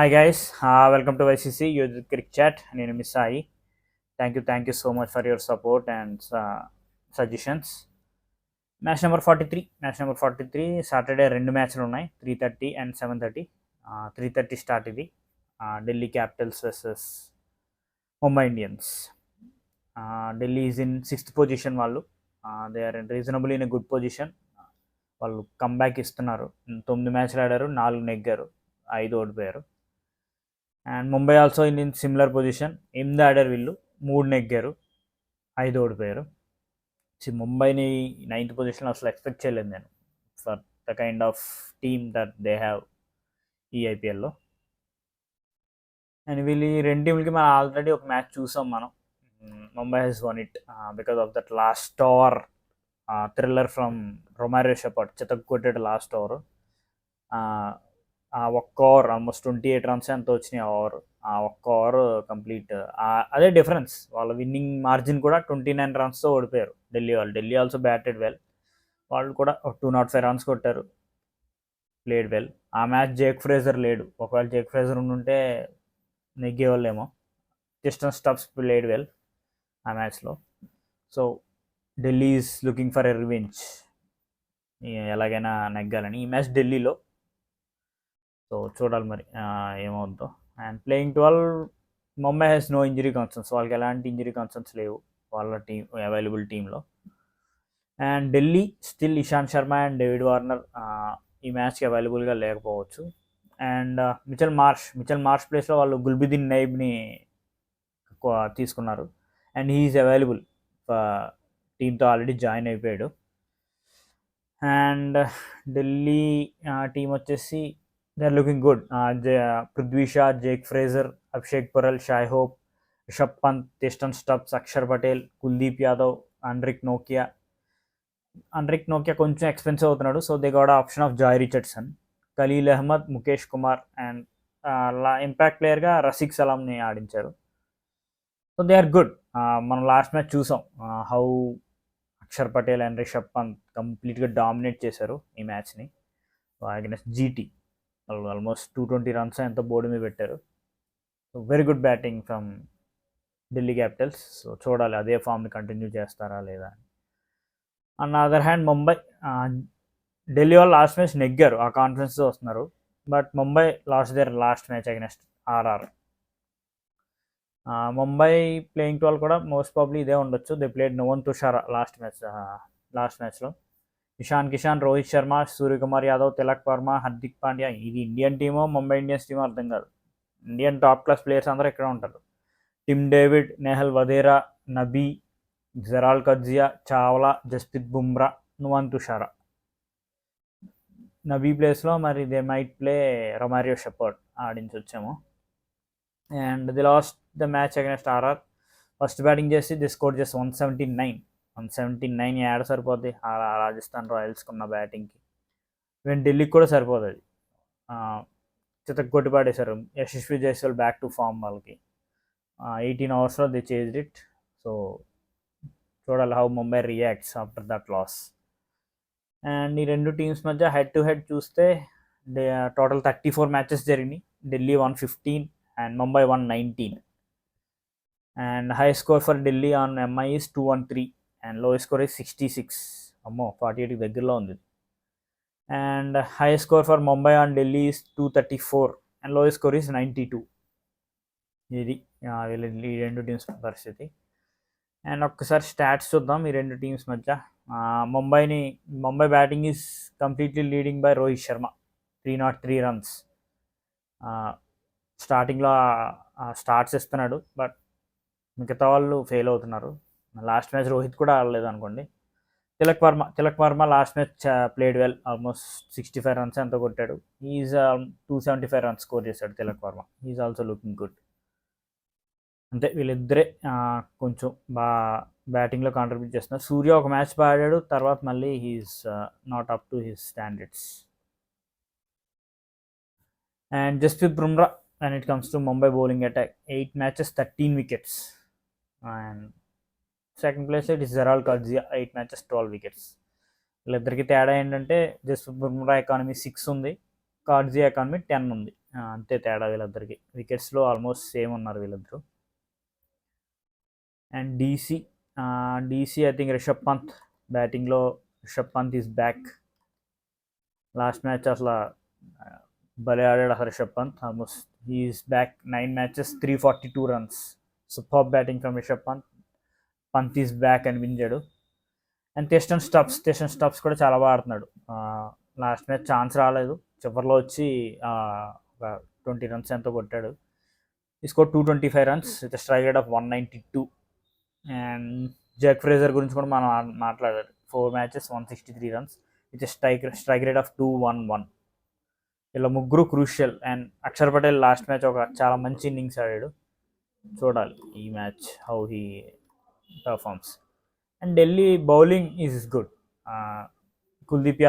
Hi guys, welcome to YCC Youth Cricket Chat. నేను miss Sai. Thank you so much for your support and suggestions. Match number 43 Saturday రెండు మ్యాచ్లు ఉన్నాయి, 3:30 and 7:30. 3:30 start ఇది. Delhi capitals versus Mumbai Indians. Delhi is in 6th position. వాళ్ళు they are reasonable in good position. వాళ్ళు comeback ఇస్తున్నారు. 9 మ్యాచ్లు ఆడారు, 4 నెగ్గారు, 5 ఓడిపోయారు. And Mumbai also in similar position. 8 ఆడారు వీళ్ళు, 3 నెగ్గారు, 5 ఓడిపోయారు. ముంబైని 9th పొజిషన్లో అసలు ఎక్స్పెక్ట్ చేయలేదు నేను, for the kind of team that they have ఈ ఐపీఎల్లో. అండ్ వీళ్ళు ఈ రెండు టీంలకి మనం ఆల్రెడీ ఒక మ్యాచ్ చూసాం మనం. Mumbai has won it because of that last over thriller from Romario Shepherd. చితక్ కొట్టాడు లాస్ట్ ఓవర్. ఆ ఒక్క ఓవర్ ఆల్మోస్ట్ 28 రన్స్ ఎంత వచ్చినాయి ఆ ఓవర్. ఆ ఒక్క ఓవర్ కంప్లీట్ అదే డిఫరెన్స్. వాళ్ళ విన్నింగ్ మార్జిన్ కూడా 29 రన్స్తో ఓడిపోయారు ఢిల్లీ వాళ్ళు. Delhi also batted well. వాళ్ళు కూడా 205 రన్స్ కొట్టారు, ప్లేడ్ వెల్. ఆ మ్యాచ్ జేక్ ఫ్రేజర్ లేడు. ఒకవేళ జేక్ ఫ్రేజర్ ఉండుంటే నెగ్గేవాళ్ళేమో. డిస్టెన్స్ స్టబ్స్ ప్లేడ్ వెల్ ఆ మ్యాచ్లో. So Delhi is looking for a revenge, ఎలాగైనా నెగ్గాలని ఈ మ్యాచ్ ఢిల్లీలో. సో చూడాలి మరి ఏమవుద్దో. And playing 12, Mumbai has no injury concerns. వాళ్ళకి ఎలాంటి ఇంజరీ కన్సర్న్స్ లేవు వాళ్ళ టీం అవైలబుల్ టీంలో. And Delhi still Ishant Sharma and David Warner ఈ మ్యాచ్కి అవైలబుల్గా లేకపోవచ్చు. అండ్ మిచెల్ మార్ష్ ప్లేస్లో వాళ్ళు గుల్బిదిన్ నైబ్ని తీసుకున్నారు. అండ్ హీఈస్ అవైలబుల్, టీంతో ఆల్రెడీ జాయిన్ అయిపోయాడు. అండ్ ఢిల్లీ టీం వచ్చేసి they are looking good. Prithvi Shaw, Jake Fraser, Abhishek Porel, Shai Hope, Rishabh Pant, Tristan Stubbs, Axar Patel, Kuldeep Yadav, Anrich నోకియా కొంచెం ఎక్స్పెన్సివ్ అవుతున్నాడు. So they got option of Jhye Richardson, Khaleel Ahmed, Mukesh Kumar. And impact ప్లేయర్గా రసిక్ సలాంని ఆడించారు. So they are good. మనం లాస్ట్ మ్యాచ్ చూసాం హౌ అక్షర్ పటేల్ అండ్ రిషబ్ పంత్ కంప్లీట్గా డామినేట్ చేశారు ఈ మ్యాచ్ని అగైనెస్ట్ జీటీ. ఆల్మోస్ట్ 220 రన్స్ ఎంతో బోర్డు మీద పెట్టారు. So very good batting from Delhi Capitals. So చూడాలి అదే ఫామ్ని కంటిన్యూ చేస్తారా లేదా అని. On other hand Mumbai, Delhi వాళ్ళు లాస్ట్ మ్యాచ్ నెగ్గారు, ఆ కాన్ఫిడెన్స్తో వస్తున్నారు. But Mumbai last match against RR. Mumbai playing 12 కూడా మోస్ట్ ప్రాబ్లీ ఇదే ఉండొచ్చు. They played Nuwan Thushara last మ్యాచ్లో. ఇషాన్ కిషాన్, రోహిత్ శర్మ, సూర్యకుమార్ యాదవ్, తిలక్ వర్మ, హార్దిక్ పాండ్యా. ఇది ఇండియన్ టీమో ముంబై ఇండియన్స్ టీమో అర్థం కాదు. ఇండియన్ టాప్ క్లాస్ ప్లేయర్స్ అందరూ ఇక్కడ ఉంటారు. Tim David, Nehal Wadhera, Nabi, Gerald Coetzee, Chawla, Jasprit Bumrah, Nuwan Thushara. Nabi ప్లేస్లో మరి they might play Romario Shepherd ఆడించొచ్చేమో. And the last the match against RR. First batting చేసి ది స్కోర్ జస్ట్ 179 ఏడ సరిపోద్ది రాజస్థాన్ రాయల్స్కి ఉన్న బ్యాటింగ్కి. ఈవెన్ ఢిల్లీకి కూడా సరిపోదు అది. చితక్ కొట్టి పాడేశారు. Yashasvi Jaiswal back to form వాళ్ళకి. 18 అవర్స్లో ది చేజ్డ్ ఇట్. సో చూడాలి how Mumbai reacts after that loss. And ఈ రెండు టీమ్స్ మధ్య హెడ్ టు హెడ్ చూస్తే టోటల్ 34 మ్యాచెస్ జరిగినాయి. Delhi 115 and Mumbai 119. And high score for Delhi on MI is 213 and low score is 66. అమ్మో, 48కి దగ్గరలో ఉంది. And high score for Mumbai on Delhi is 234 and low score is 92. ఇది ఈ రెండు టీమ్స్ పరిస్థితి. అండ్ ఒక్కసారి స్టాట్స్ చూద్దాం ఈ రెండు టీమ్స్ మధ్య. Mumbai batting is completely leading by Rohit Sharma, 303 runs. స్టార్టింగ్లో స్టార్ట్స్ ఇస్తున్నాడు, బట్ మిగతా వాళ్ళు ఫెయిల్ అవుతున్నారు. లాస్ట్ మ్యాచ్ రోహిత్ కూడా ఆడలేదు అనుకోండి. Tilak Varma last match played well, almost 65 runs ఎంతో కొట్టాడు. ఈజ్ 275 రన్స్ స్కోర్ చేశాడు Tilak Varma. Is also looking good. అంతే, వీళ్ళిద్దరే కొంచెం బాగా బ్యాటింగ్లో కాంట్రిబ్యూట్ చేస్తున్నారు. సూర్య ఒక మ్యాచ్ బాగా ఆడాడు, తర్వాత మళ్ళీ he's not up to his standards. And Jasprit Bumrah when it comes to Mumbai bowling attack, 8 matches, 13 wickets. And second place it is Zeral Kadzia, 8 matches, 12 wickets. వీళ్ళిద్దరికి తేడా ఏంటంటే జస్ప్రీత్ బుమ్రా ఎకానమీ 6 ఉంది, కార్జియా ఎకానమీ 10 ఉంది. అంతే తేడా వీళ్ళిద్దరికి. వికెట్స్లో ఆల్మోస్ట్ సేమ్ ఉన్నారు వీళ్ళిద్దరు. And DC I think Rishabh Pant బ్యాటింగ్లో. Rishabh Pant is back. Last match అసలు భలే ఆడాడు అసలు Rishabh Pant. Almost he's back. 9 matches 342 runs. Super batting from Rishabh Pant. Pant is back అనిపించాడు. అండ్ టెస్టన్ స్టబ్స్ కూడా చాలా బాగా ఆడుతున్నాడు. లాస్ట్ మ్యాచ్ ఛాన్స్ రాలేదు, చివరిలో వచ్చి ఒక 20 runs ఎంతో కొట్టాడు. ఈ score 225 runs with strike rate of 192. And Jake Fraser గురించి కూడా మనం మాట్లాడాలి. 4 matches 163 runs with strike rate of 211. ఇలా ముగ్గురు crucial. And Axar Patel last match ఒక చాలా మంచి ఇన్నింగ్స్ ఆడాడు. చూడాలి ఈ మ్యాచ్ how he performs. And Delhi bowling is good. Kuldeep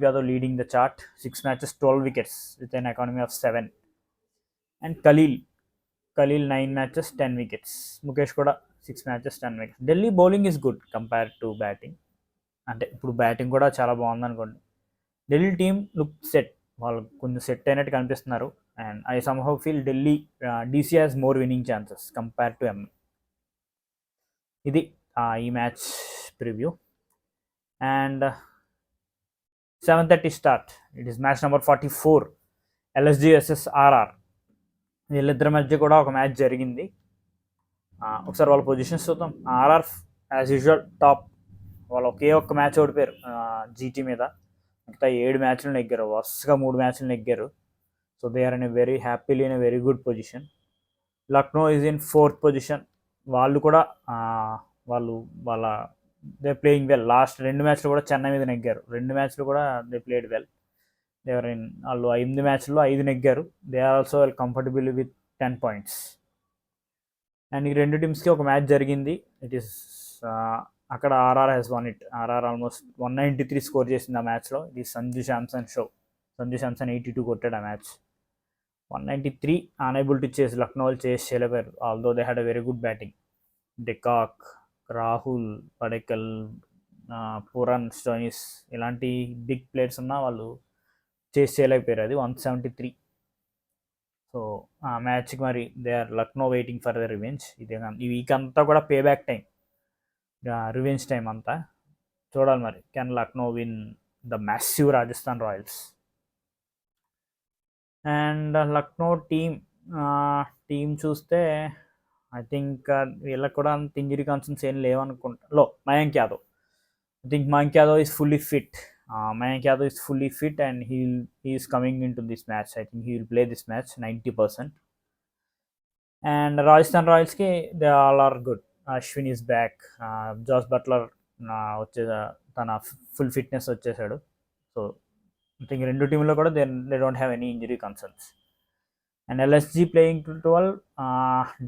Yadav leading the chart. 6 matches 12 wickets with an economy of 7. And Khaleel 9 matches 10 wickets. Mukesh కూడా 6 matches 10 wickets. Delhi bowling is good compare to batting. అంటే ఇప్పుడు బ్యాటింగ్ కూడా చాలా బాగుంది అనుకోండి. Delhi team look set. వాళ్ళు కొంచెం set అయినట్టు కనిపిస్తున్నారు. And I somehow feel Delhi DC has more winning chances compare to MI. ఇది ఈ match preview. And 7:30 start. It is match number 44, LSG vs RR. వీళ్ళిద్దరి మధ్య కూడా ఒక మ్యాచ్ జరిగింది. ఒకసారి వాళ్ళ పొజిషన్స్ చూద్దాం. RR as usual top. వాళ్ళు ఒక్క మ్యాచ్ ఓడిపోయారు జీటీ మీద. మిగతా 7 matches నెగ్గారు. వరుసగా 3 matches నెగ్గారు. So they are in a very happily in a very good position. Lucknow is in 4th position. వాళ్ళు కూడా వాళ్ళ they playing well. Last 2 matches కూడా చెన్నై మీద నెగ్గారు. 2 matches కూడా they played well. They were in వాళ్ళు 8 matches 5 నెగ్గారు. They are also well comfortable with 10 points. And ఈ 2 teamsకి ఒక మ్యాచ్ జరిగింది. ఇట్ ఈస్ అక్కడ RR has won it. RR almost 193 score చేసింది ఆ మ్యాచ్లో. ఇది సంజు శాంసన్ షో. సంజు శాంసన్ 82 కొట్టాడు ఆ మ్యాచ్. 193 అన్ఏబుల్ టు చేసి లక్నో వాళ్ళు చేయలేపారు. Although they had a very good batting. De Kock, Rahul, Padikkal, Pooran, Stoinis ఇలాంటి బిగ్ ప్లేయర్స్ ఉన్నా వాళ్ళు చేయలేకపోయారు. అది 173. సో ఆ మ్యాచ్కి మరి they are Lucknow waiting for the revenge. ఈ వీక్ అంతా కూడా pay back time, revenge time అంతా. చూడాలి మరి can Lucknow win the massive Rajasthan Royals. And Lucknow team చూస్తే ఐ థింక్ వీళ్ళకి కూడా అంత ఇంజరీ కన్సర్న్స్ ఏం లేవనుకుంటా. Mayank Yadav. I think Mayank Yadav is fully fit. And he is coming into this match. I think he will play this match 90%. And Rajasthan Royals ki they all are good. Ashwin is back. Josh Butler tana full fitness వచ్చేసాడు. So I think 2 teamలో కూడా they don't have any injury concerns. And LSG playing 12.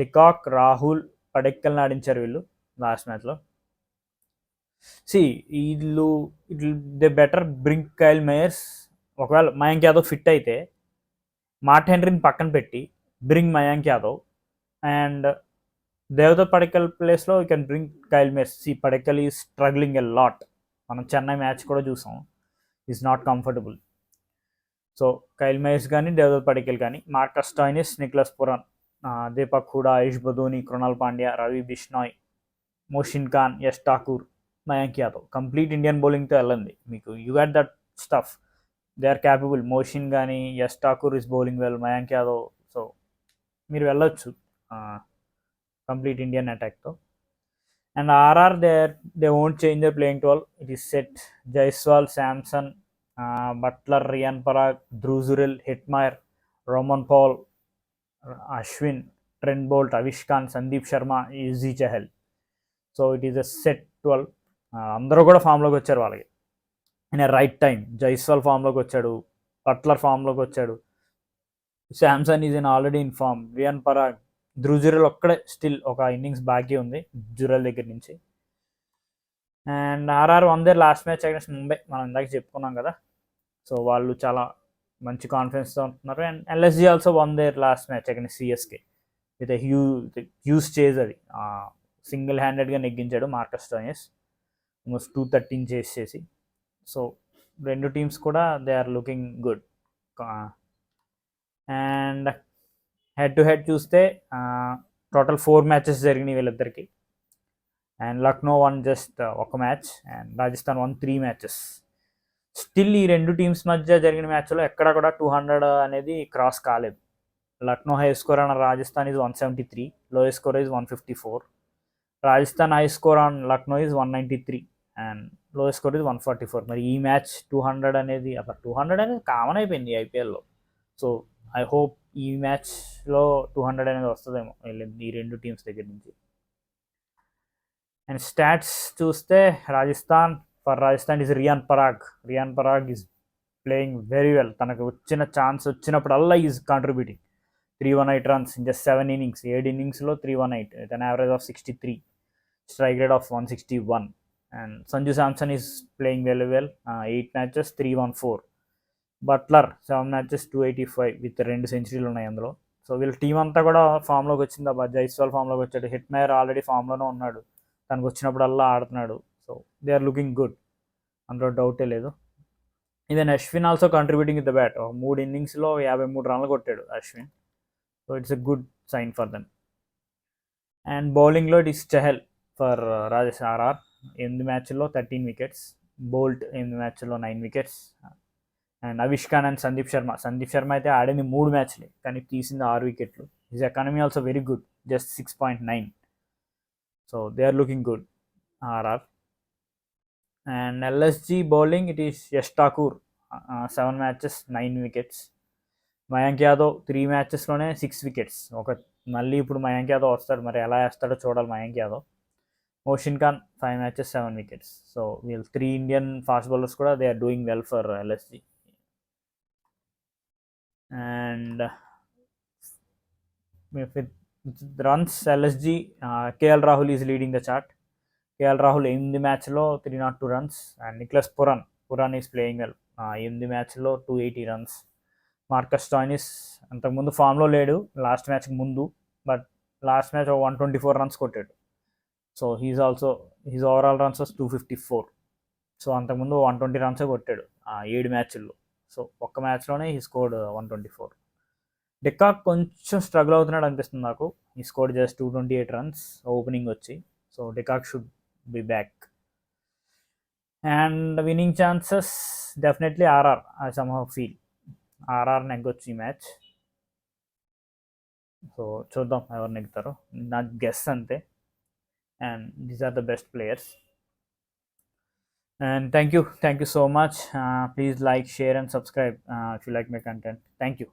De Kock, Rahul, పడెక్కల్ని ఆడించారు వీళ్ళు last మ్యాచ్లో. They better bring Kyle Mayers. ఒకవేళ Mayank Yadav fit అయితే Matt హెన్రీని పక్కన పెట్టి బ్రింగ్ మయాంక్ యాదవ్ అండ్ దేవదత్ పడెక్కల్ ప్లేస్లో you can bring Kyle Mayers. Padikkal is struggling a lot. మనం చెన్నై మ్యాచ్ కూడా చూసాం. Is not comfortable. So Kyle Mayers కానీ దేవదత్ పడెక్కల్ కానీ, Marcus Stoinis, Nicholas Pooran, Deepak Hooda, Ayush Badoni, Krunal Pandya, Ravi Bishnoi, Mohsin Khan, Yash Thakur, Mayank Yadav. Complete Indian బౌలింగ్తో వెళ్ళండి. మీకు you had that stuff. They are capable. Mohsin కానీ, Yash Thakur is bowling well, Mayank Yadav. So మీరు వెళ్ళొచ్చు కంప్లీట్ ఇండియన్ అటాక్తో. And RR they won't change their playing 12. It is set. Jaiswal, Samson, Buttler, Riyan Parag, Dhruv Jurel, Hetmyer, Rovman Powell, Ashwin, Trent Boult, Avesh Khan, Sandeep Sharma, Yuzi Chahal. So it is a set 12. అందరూ కూడా ఫామ్లోకి వచ్చారు వాళ్ళకి in right time. Jaiswal ఫామ్లోకి వచ్చాడు, బట్లర్ ఫామ్లోకి వచ్చాడు, Samson is already in form, Riyan Parag, Dhruv Jurel ఒక్కడే స్టిల్ ఒక ఇన్నింగ్స్ బాకీ ఉంది జురెల్ దగ్గర నుంచి. And RR won their last match against Mumbai. మనం ఇందాక చెప్పుకున్నాం కదా. సో వాళ్ళు చాలా మంచి కాన్ఫిడెన్స్తో ఉంటున్నారు. And LSG also won their last match against CSK with huge chase. అది సింగిల్ హ్యాండెడ్గా నెగ్గించాడు మార్కస్ స్టోయినిస్, ఆల్మోస్ట్ 213 చేసి. సో 2 teams కూడా they are looking good. And head to head చూస్తే టోటల్ 4 మ్యాచెస్ జరిగినాయి వీళ్ళిద్దరికి. అండ్ లక్నో వన్ జస్ట్ ఒక మ్యాచ్ and Rajasthan won 3 matches. Still ఈ రెండు టీమ్స్ మధ్య జరిగిన మ్యాచ్లో ఎక్కడ కూడా 200 అనేది క్రాస్ కాలేదు. Lucknow high score on Rajasthan is 173, lowest score is 154. Rajasthan high score on Lucknow is 193 and lowest score is 144. మరి ఈ మ్యాచ్ 200 అనేది అసలు 200 అనేది కామన్ అయిపోయింది ఐపీఎల్లో. సో ఐ హోప్ ఈ మ్యాచ్లో 200 అనేది వస్తుందేమో ఈ రెండు టీమ్స్ దగ్గర నుంచి. అండ్ స్టాట్స్ చూస్తే Rajasthan is Riyan Parag is playing very well. తనకు వచ్చిన ఛాన్స్ వచ్చినప్పుడల్లా is contributing. 318 runs in just 7 innings. 7 innings-లో 318 with an average of 63, strike rate of 161. And Sanju Samson is playing very well. 8 matches 314. Buttler 7 matches 285 with 2 సెంచరీలు ఉన్నాయి అందులో. So వీళ్ళ team అంతా కూడా ఫామ్లోకి వచ్చింది. జైస్వాల్ ఫామ్లోకి వచ్చాడు. హిట్ మేయర్ ఆల్రెడీ ఫామ్లోనే ఉన్నాడు. తనకు వచ్చినప్పుడల్లా ఆడుతున్నాడు. So they are looking good, అందులో డౌటే లేదు. Even Ashwin also contributing with the bat. 3 innings-లో 53 runs కొట్టాడు Ashwin. So it's a good sign for them. And బౌలింగ్లో it is Chahal for RR. 8 మ్యాచ్ల్లో 13 wickets. బోల్ట్ 8 మ్యాచ్ల్లో 9 wickets. And Avesh Khan and Sandeep Sharma అయితే ఆడింది 3 మ్యాచ్లే కానీ తీసింది 6 wickets. His economy also very good, just 6.9. So they are looking good RR. And LSG bowling it is Yash Thakur. 7 matches 9 wickets. Mayank Yadav 3 matches-లోనే 6 wickets. మళ్ళీ ఇప్పుడు మయాంక్ యాదవ్ వస్తాడు, మరి ఎలా వేస్తాడో చూడాలి Mayank Yadav. Mohsin Khan 5 matches 7 wickets. So వీళ్ళు 3 ఇండియన్ ఫాస్ట్ బౌలర్స్ కూడా they are doing well for LSG. And runs LSG, KL Rahul is leading the chart. KL Rahul 8 matches-లో 302 runs. And Nicholas Pooran is playing well. 8 matches-లో 280 runs. మార్కస్ స్టాయినిస్ అంతకుముందు ఫామ్లో లేడు last మ్యాచ్కి ముందు, but last match 124 runs కొట్టాడు. So he's overall runs was 254. So అంతకుముందు 120 runs కొట్టాడు 7 matches-లో. సో ఒక్క మ్యాచ్లోనే హీ స్కోర్డ్ 124. డికాక్ కొంచెం స్ట్రగుల్ అవుతున్నాడు అనిపిస్తుంది నాకు. He scored just 228 runs opening వచ్చి. So de Kock should be back. And winning chances definitely RR. I somehow feel RR నెగ్గొచ్చు ఈ మ్యాచ్. సో చూద్దాం ఎవరు నెగ్గుతారో, నా గెస్ అంతే. And these are the best players. And thank you so much. Please like, share and subscribe if you like my content. Thank you.